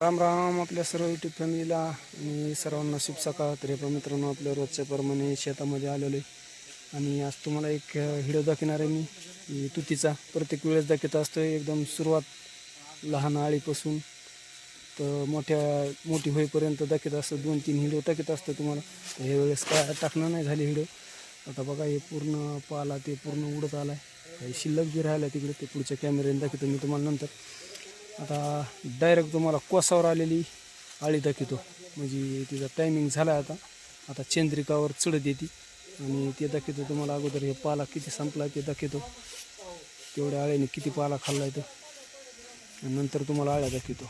राम राम आपल्या सर्व यूट्यूब फॅमिलीला आणि सर्वांना शुभ सकाळ. तर हे मित्रांनो आपल्या रोजच्या प्रमाणे शेतामध्ये आलेलो आहे आणि आज तुम्हाला एक व्हिडिओ दाखवणार आहे मी तुतीचा. प्रत्येक वेळेस दाखवत असतो एकदम सुरुवात लहान आळीपासून तर मोठी होईपर्यंत दाखवत असतं. 2-3 व्हिडिओ दाखवत असतं तुम्हाला. तर हे वेळेस काय टाकणं नाही झाले व्हिडिओ. आता बघा हे पूर्ण पाला ते पूर्ण उडत आला आहे. काही शिल्लक बी राहिला तिकडे, ते पुढच्या कॅमेऱ्याने दाखवतो मी तुम्हाला नंतर. आता डायरेक्ट तुम्हाला कोसावर आलेली आळी दाखवतो, म्हणजे तिचा टायमिंग झाला आहे. आता चंद्रिकावर चढत येते आणि ते दाखवतो तुम्हाला. अगोदर हे पाला किती संपला ते दाखवतो, तेवढ्या आळ्याने किती पाला खाल्ला आहे तो, नंतर तुम्हाला आळ्या दाखवतो.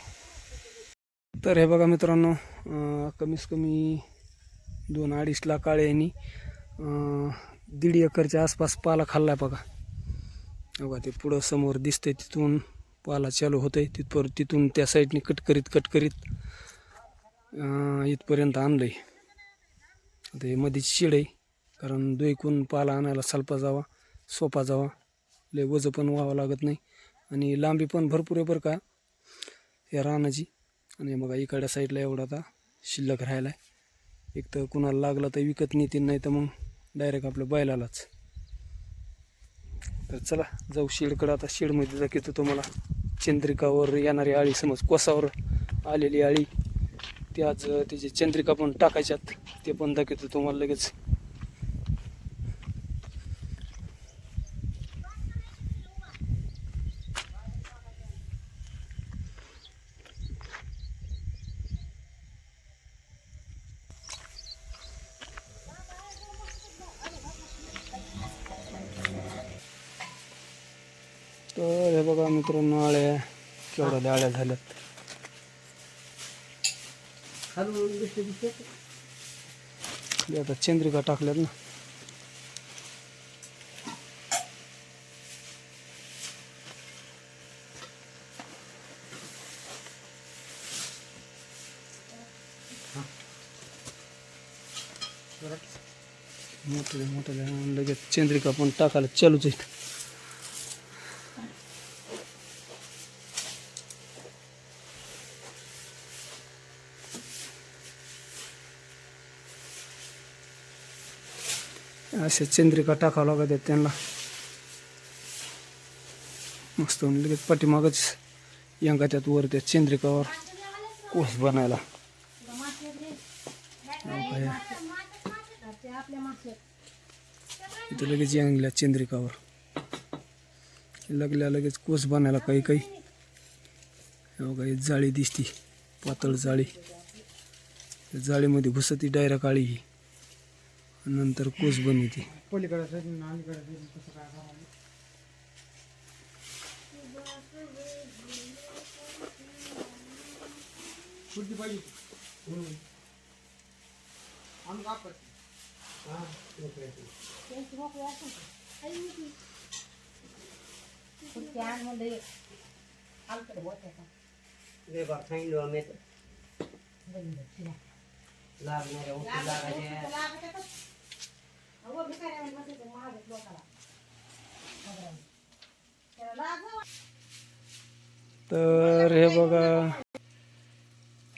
तर हे बघा मित्रांनो, कमीत कमी 2-2.5 लाख आळ्यांनी 1.5 एकरच्या आसपास पाला खाल्ला आहे बघा. बघा ते पुढं समोर दिसतंय, तिथून पाला चालू होतं आहे. तिथून त्या साईडने कट करीत इथपर्यंत आणलं आहे. आता हे मध्येच शिड आहे, कारण दोईकून पाला आणायला सोपा जावा, लय वजं पण व्हावं लागत नाही आणि लांबी पण भरपूर आहे बरं का या रानाची. आणि मग इकडच्या साईडला एवढा आता शिल्लक राहिला आहे. एक तर कुणाला लागला तर विकत नेतील, नाही तर मग डायरेक्ट आपल्या बैलालाच. तर चला जाऊ शेडकडं. आता शेडमध्ये दाखवतो तुम्हाला चंद्रिकावर येणारी आळी. समज कोसावर आलेली आळी ती आज त्याची चंद्रिका पण टाकायच्यात, ते पण दाखवतो तुम्हाला लगेच. तर हे बघा मित्रांनो, आळ्या केवढ्या आळ्या झाल्यात. आता चंद्रिका टाकल्यात ना. मोठ्या लगेच चंद्रिका पण टाकायला चालूच आहेत. असे चंद्रिका टाकावं लागत त्यांना मस्त. लगेच पाठीमागच यंगा त्यात वर त्या चंद्रिकावर कोस बनायला. इथं लगेच यंगल्या चंद्रिकावर लगेच कोस बनायला. काही बघा ही जाळी दिसती, पातळ जाळी. जाळीमध्ये घुसती डायरेक्ट आळी ही, नंतर कोस बनवते. तर हे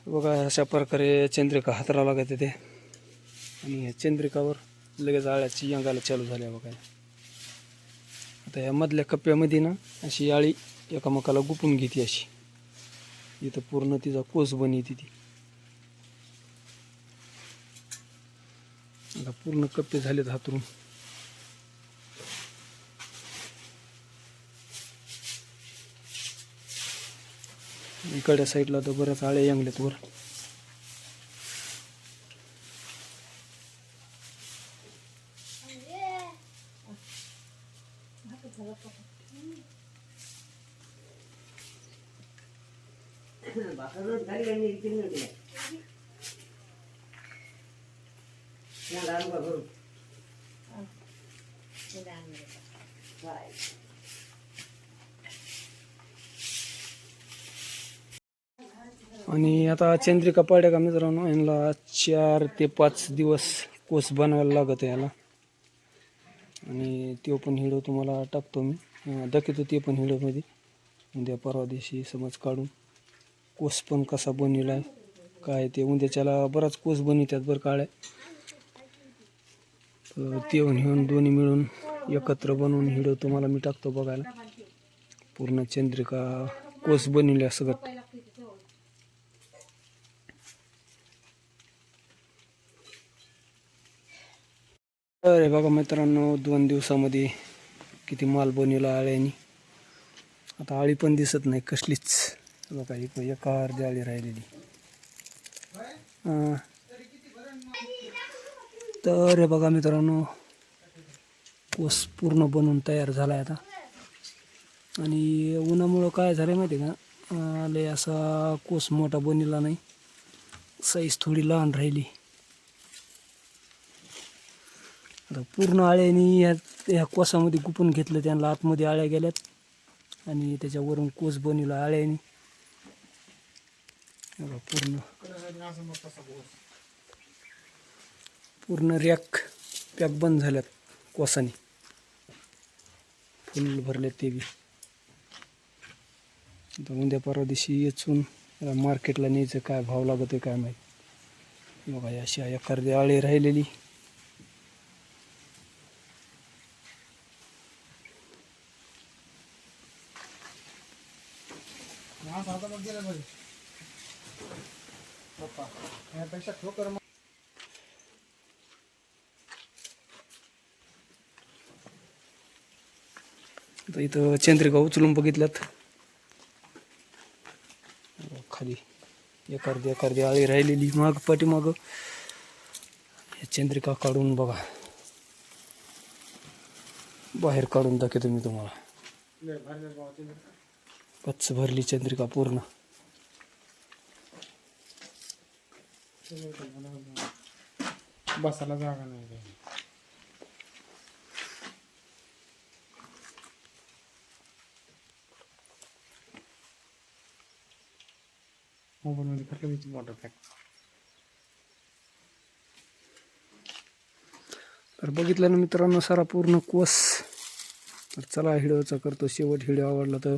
बघा अशा प्रकारे चंद्रिका हातरावं लागते ते. आणि ह्या चंद्रिकावर लगेच आळ्याची यंगाला चालू झाल्या बघा. आता या मधल्या कप्प्यामध्ये ना अशी आळी एकामेकाला गुपून घेते अशी. इथं पूर्ण तिचा कोस बनवते ती. आता पूर्ण कप्पे झालेत हातरून. इकडच्या साईडला तर बऱ्याच आळ्या यंगल्यात वर. आणि आता चंद्रिका पाड्या का मित्रांनो, यांना 4 ते 5 दिवस कोस बनवायला लागत आहे याला. आणि तो पण व्हिडिओ तुम्हाला टाकतो मी, दाखवतो ते पण व्हिडिओमध्ये उद्या परवा दिवशी समज काढून. कोस पण कसा बनविला काय ते उद्याच्याला बराच कोस बनवितात बरं काळ्या. तर ते घेऊन दोन्ही मिळून एकत्र बनवून व्हिडिओ तुम्हाला मी टाकतो बघायला. पूर्ण चंद्रिका कोस बनविल्या सगळं. अरे बघा मित्रांनो 2 दिवसामध्ये किती माल बनवला आळ्यानी. आता आळी पण दिसत नाही कसलीच. बघा एका अर्धी आळी राहिलेली. तर हे बघा मित्रांनो कोस पूर्ण बनवून तयार झाला आहे आता. आणि उन्हामुळं काय झालं माहिती आहे का, लय असा कोस मोठा बनला नाही, साईज थोडी लहान राहिली. आता पूर्ण आळ्यानी ह्या कोसामध्ये गुपून घेतलं, त्यांना आतमध्ये आळ्या गेल्यात आणि त्याच्यावरून कोस बनवला आळ्यानी. पूर्ण रॅक पॅक बंद झाल्यात कोसानी, फुल भरले ते बी. आता उद्या परवा दिवशी येचून मार्केटला न्यायचं, काय भाव लागत आहे काय माहीत. बघा अशी एखादी आळी राहिलेली. आता इथं चंद्रिका उचलून बघितल्यात, खाली एखादी आळी राहिलेली माग पाठीमाग. चंद्रिका काढून बघा, बाहेर काढून दाखवतो मी तुम्हाला. कच्च भरली चंद्रिका पूर्ण. बसायला जागा नाही. मोबाईलमध्ये खरं मोटर पॅक. तर बघितलं ना मित्रांनो सारा पूर्ण कोस. तर चला व्हिडिओचा करतो शेवट. व्हिडिओ आवडला तर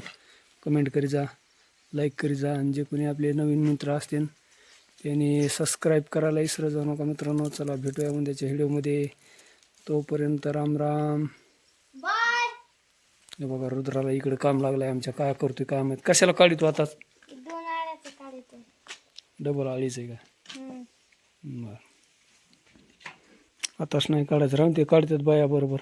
कमेंट करी जा, लाईक करी जा, आणि जे कोणी आपले नवीन मित्र असतील त्यांनी सबस्क्राईब करायला विसरू जाऊ नका मित्रांनो. चला भेटूया उद्याच्या व्हिडिओमध्ये. तोपर्यंत राम राम. हे बघा रुद्राला इकडे काम लागलंय आमच्या. काय करतोय काय माहित. कशाला काढितो आता? डबल आळीच आहे का? बरं, आताच नाही काढायचं, राहून ते काढतात बाया बरोबर.